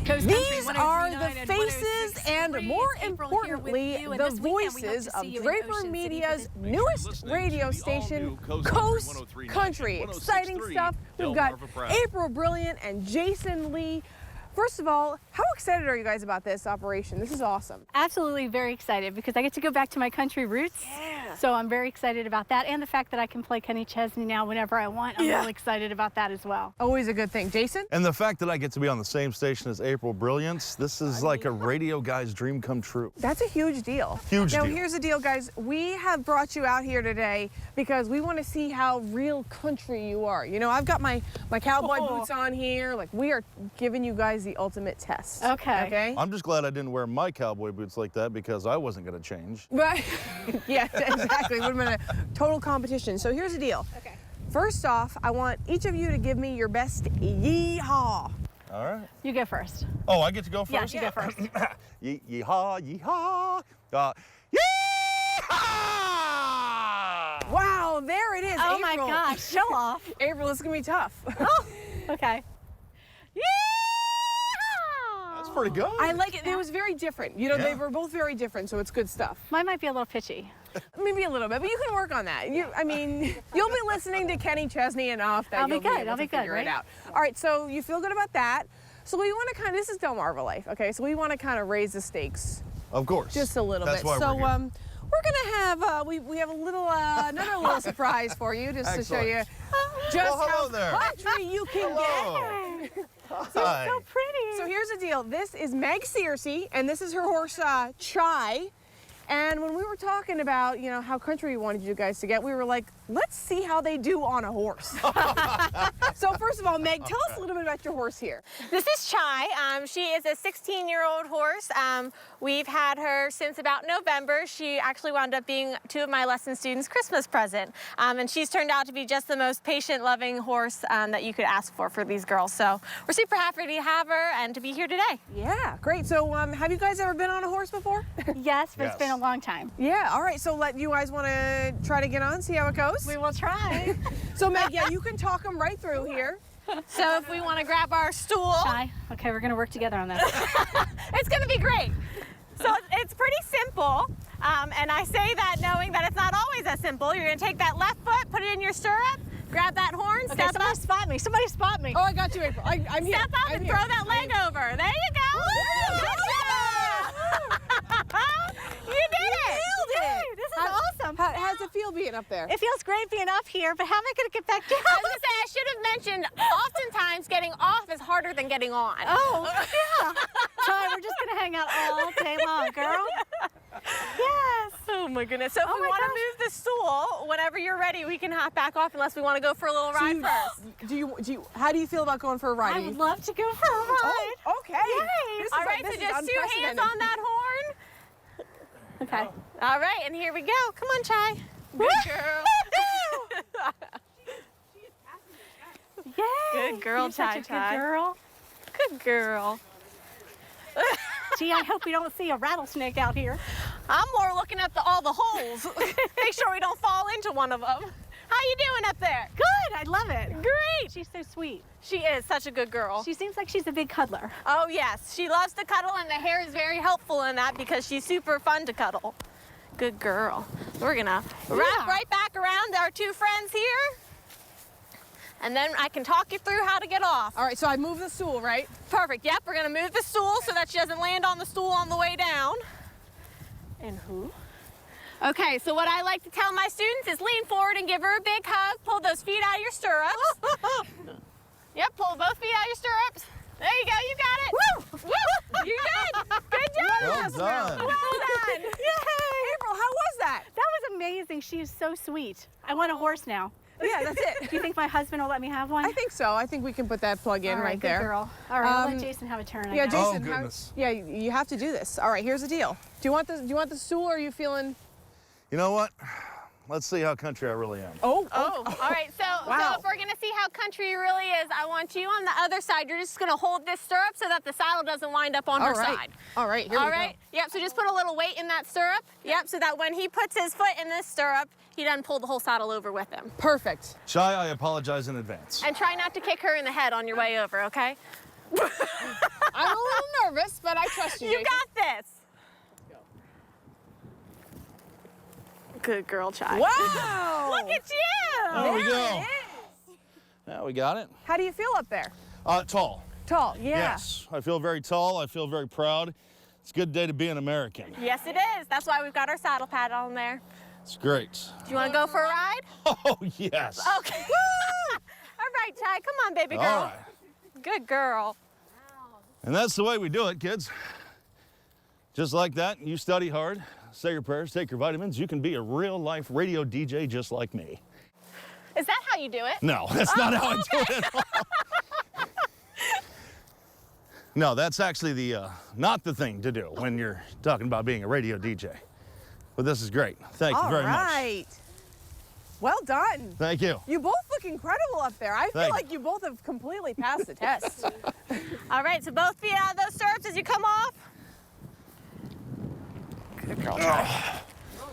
These are the faces and, more importantly, the voices of Draper Media's newest radio station, Coast Country. Exciting stuff. We've got April Brilliant and Jason Lee. First of all, how excited are you guys about this operation? This is awesome. Absolutely very excited because I get to go back to my country roots. Yeah. So I'm very excited about that, and the fact that I can play Kenny Chesney now whenever I want. I'm really excited about that as well. Always a good thing. Jason? And the fact that I get to be on the same station as April Brilliance, this is like a radio guy's dream come true. That's a huge deal. Huge deal. Now, here's the deal, guys. We have brought you out here today because we want to see how real country you are. You know, I've got my cowboy boots on here. Like, we are giving you guys the ultimate test. Okay. I'm just glad I didn't wear my cowboy boots like that because I wasn't going to change. Right. Yeah, exactly. It would have been a total competition. So here's the deal. Okay. First off, I want each of you to give me your best yee-haw. All right. You go first. Oh, I get to go first? Yes, you go first. Yee-haw, yee-haw. Yee-haw! Wow, there it is. Oh April. my gosh, show off. April, it's going to be tough. Oh, okay. That's pretty good. I like it. It was very different. You know, they were both very different, so it's good stuff. Mine might be a little pitchy. Maybe a little bit, but you can work on that. I mean, you'll be listening to Kenny Chesney enough that you'll be able to figure it out. All right, so you feel good about that. So we want to kind of, this is Delmarva life, okay? So we want to kind of raise the stakes. Of course. Just a little That's bit. Why So we're here. we're gonna have, we have a little, another little surprise for you, just to show you just how country you can get. Hi. So pretty. So here's the deal. This is Meg Searcy, and this is her horse, Chai. And when we were talking about, you know, how country we wanted you guys to get, we were like, let's see how they do on a horse. So first of all, Meg, tell us a little bit about your horse here. This is Chai. She is a 16-year-old horse. We've had her since about November. She actually wound up being two of my lesson students' Christmas present. And she's turned out to be just the most patient, loving horse that you could ask for these girls. So we're super happy to have her and to be here today. Yeah, great. So have you guys ever been on a horse before? Yes, but it's been a long time. Yeah, all right. So you guys want to try to get on, see how it goes? We will try. So Meg, yeah, you can talk them right through here. So if we want to grab our stool. Chai, okay, we're going to work together on this. It's going to be great. So it's pretty simple. And I say that knowing that it's not always as simple. You're going to take that left foot, put it in your stirrup, grab that horn, Okay, step somebody up. spot me. Somebody spot me. Oh, I got you, April. I'm here. Step up and throw that leg over. There you go. You did it. This is awesome. How does it feel being up there? It feels great being up here, but how am I going to get back down? I was going to say, I should have mentioned, oftentimes getting off is harder than getting on. Oh, yeah. Chai, we're just going to hang out all day long, girl. Yes. Oh my goodness. So if we want to move the stool, whenever you're ready, we can hop back off unless we want to go for a little ride first. How do you feel about going for a ride? I would love to go for a ride. Oh, okay. Yay. All right, so just 2 hands on that horn. Okay. All right, and here we go. Come on, Chai. Good girl. Yay. Good girl, You're such a Chai. good girl. Good girl. Gee, I hope we don't see a rattlesnake out here. I'm more looking at all the holes. Make sure we don't fall into one of them. How you doing up there? Good. I love it. Great. She's so sweet. She is such a good girl. She seems like she's a big cuddler. Oh, yes. She loves to cuddle, and the hair is very helpful in that because she's super fun to cuddle. Good girl. We're going to wrap right back around our two friends here, and then I can talk you through how to get off. All right, so I move the stool, right? Perfect. Yep, we're going to move the stool so that she doesn't land on the stool on the way down. And who? Okay, so what I like to tell my students is lean forward and give her a big hug. Pull those feet out of your stirrups. Yep, pull both feet out of your stirrups. There you go, you got it. Woo! Woo! You good. Good job. Well done. Well done. Yay! April, how was that? That was amazing. She is so sweet. I want a horse now. Yeah, that's it. Do you think my husband will let me have one? I think so. I think we can put that plug in right good there. girl. All right, I'll let Jason have a turn. Yeah, I guess. Jason. Oh, goodness. You have to do this. All right, here's the deal. Do you want the stool, or are you feeling? You know what? Let's see how country I really am. Oh, all right. So if we're going to see how country really is, I want you on the other side. You're just going to hold this stirrup so that the saddle doesn't wind up on her side. All right, here we go. Yep, so just put a little weight in that stirrup. Yep, so that when he puts his foot in this stirrup, he doesn't pull the whole saddle over with him. Perfect. Chai, I apologize in advance. And try not to kick her in the head on your way over, okay? I'm a little on, I trust you. You Jason. got this. Good girl, Chai. Wow! Look at you. There we go. it is. Yeah, we got it. How do you feel up there? Tall. Tall, yeah. Yes, I feel very tall. I feel very proud. It's a good day to be an American. Yes, it is. That's why we've got our saddle pad on there. It's great. Do you want to go for a ride? Oh, yes. Okay. All right, Chai. Come on, baby girl. All right. Good girl. And that's the way we do it, kids. Just like that, you study hard, say your prayers, take your vitamins. You can be a real-life radio DJ just like me. Is that how you do it? No, that's not how I do it at all. No, that's actually the not the thing to do when you're talking about being a radio DJ. But this is great. Thank you very All right. Well done. much. Thank you. You both look incredible up there. I feel Thank like you both have completely passed the test. All right, so both feet out of those stirrups as you come off. Good girl, Chai.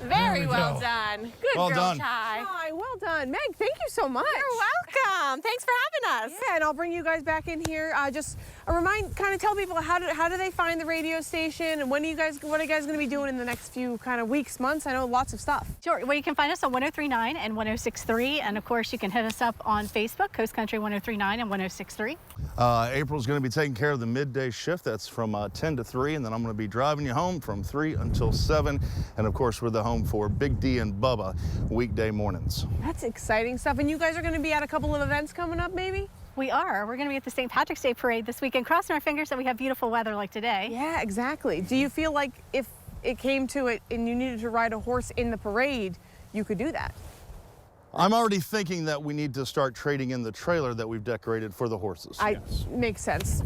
Very well go. done. Good Well girl, done. Chai. Hi, well done. Meg, thank you so much. You're welcome. Thanks for having us. Yeah, and I'll bring you guys back in here. Just a kind of tell people how do they find the radio station, and what are you guys going to be doing in the next few kind of weeks, months? I know lots of stuff. Sure. Well, you can find us on 103.9 and 106.3, and of course you can hit us up on Facebook, Coast Country 103.9 and 106.3. April's going to be taking care of the midday shift. That's from 10 to 3, and then I'm going to be driving you home from 3 until 7. And of course, we're the home for Big D and Bubba weekday mornings. That's exciting stuff. And you guys are going to be at a couple of events coming up, maybe? We are. We're going to be at the St. Patrick's Day Parade this weekend, crossing our fingers that we have beautiful weather like today. Yeah, exactly. Do you feel like if it came to it and you needed to ride a horse in the parade, you could do that? I'm already thinking that we need to start trading in the trailer that we've decorated for the horses. Makes sense.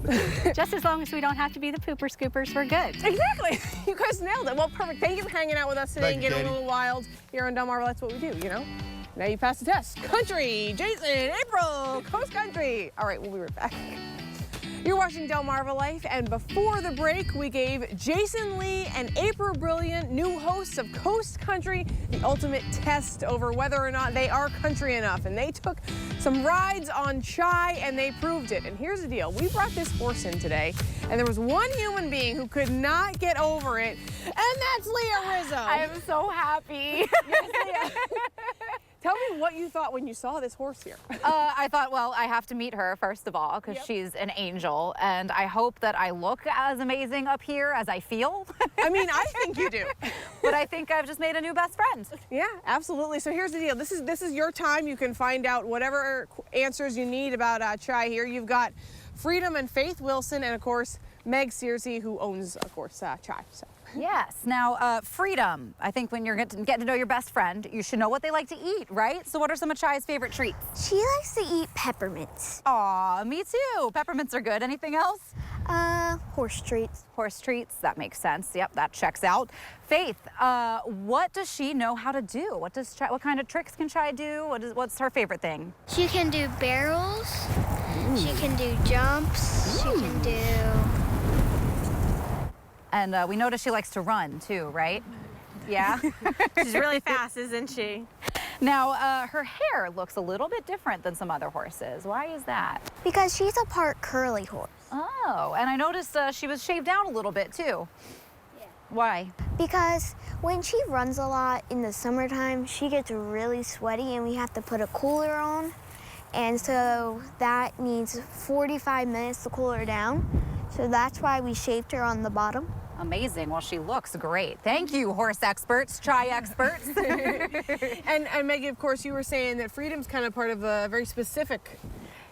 Just as long as we don't have to be the pooper scoopers, we're good. Exactly. You guys nailed it. Well, perfect. Thank you for hanging out with us today and Thank you, getting a little wild here on Delmarva. That's what we do, you know? Now you passed the test. Country, Jason, April, Coast Country. All right, we'll be right back. You're watching Delmarva Life, and before the break, we gave Jason Lee and April Brilliant, new hosts of Coast Country, the ultimate test over whether or not they are country enough. And they took some rides on Chai, and they proved it. And here's the deal. We brought this horse in today, and there was one human being who could not get over it, and that's Leah Rizzo. I am so happy. Yes, Leah. Tell me what you thought when you saw this horse here. I thought, well, I have to meet her first of all because she's an angel, and I hope that I look as amazing up here as I feel. I mean, I think you do. But I think I've just made a new best friend. Yeah, absolutely. So here's the deal. This is your time. You can find out whatever answers you need about Chai here. You've got Freedom and Faith Wilson, and of course Meg Searcy, who owns, of course, Chai. So. Yes. Now, Freedom. I think when you're getting to know your best friend, you should know what they like to eat, right? So what are some of Chai's favorite treats? She likes to eat peppermints. Aw, me too. Peppermints are good. Anything else? Horse treats. Horse treats. That makes sense. Yep, that checks out. Faith, what does she know how to do? What kind of tricks can Chai do? What's her favorite thing? She can do barrels. She can do jumps. She can do... And we notice she likes to run too, right? Yeah? She's really fast, isn't she? Now, her hair looks a little bit different than some other horses. Why is that? Because she's a part curly horse. Oh, and I noticed she was shaved down a little bit too. Yeah. Why? Because when she runs a lot in the summertime, she gets really sweaty and we have to put a cooler on. And so that needs 45 minutes to cool her down. So that's why we shaved her on the bottom. Amazing. Well, she looks great. Thank you, horse experts, Chai experts. And Maggie, of course, you were saying that Freedom's kind of part of a very specific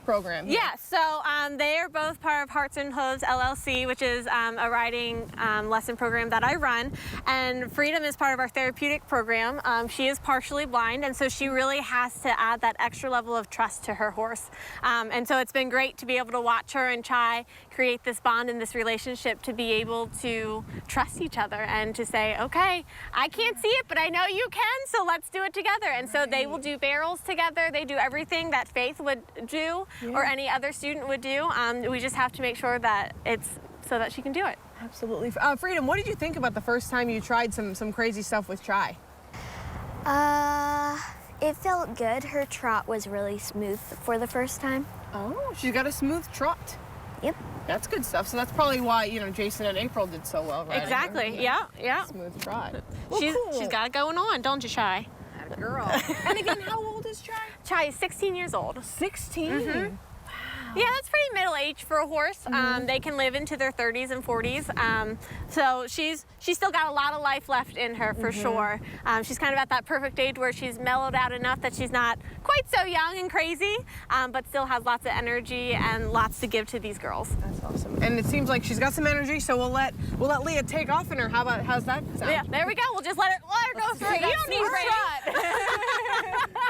program. Yeah, so they are both part of Hearts and Hooves LLC, which is a riding lesson program that I run. And Freedom is part of our therapeutic program. She is partially blind, and so she really has to add that extra level of trust to her horse. And so it's been great to be able to watch her and Chai create this bond and this relationship, to be able to trust each other and to say, okay, I can't see it, but I know you can, so let's do it together. And so they will do barrels together. They do everything that Faith would do. Yeah. Or any other student would do. We just have to make sure that it's so that she can do it. Absolutely. Freedom, what did you think about the first time you tried some crazy stuff with Chai? It felt good. Her trot was really smooth for the first time. Oh, she's got a smooth trot. Yep. That's good stuff. So that's probably why, you know, Jason and April did so well, right? Exactly. Yeah, yeah. Smooth drive. She's got it going on, don't you, Shy? Girl. And again, how old is Chai? Chai is 16 years old. 16? Yeah, that's pretty middle age for a horse. They can live into their 30s and 40s. So she's still got a lot of life left in her for sure. She's kind of at that perfect age where she's mellowed out enough that she's not quite so young and crazy, but still has lots of energy and lots to give to these girls. That's awesome. And it seems like she's got some energy, so we'll let Leah take off in her. How's that sound? Yeah, there we go. We'll just let her go through. You don't need rein.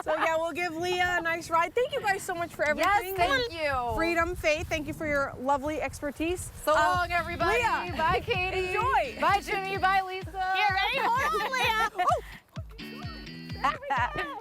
So yeah, we'll give Leah a nice ride. Thank you guys so much for everything. Yes, thank you. Freedom, Faith, thank you for your lovely expertise. So long, everybody. Leah, Bye, Katie. enjoy. Bye, Jimmy. Bye, Lisa. Here, ready? Hold on, Leah. There we go.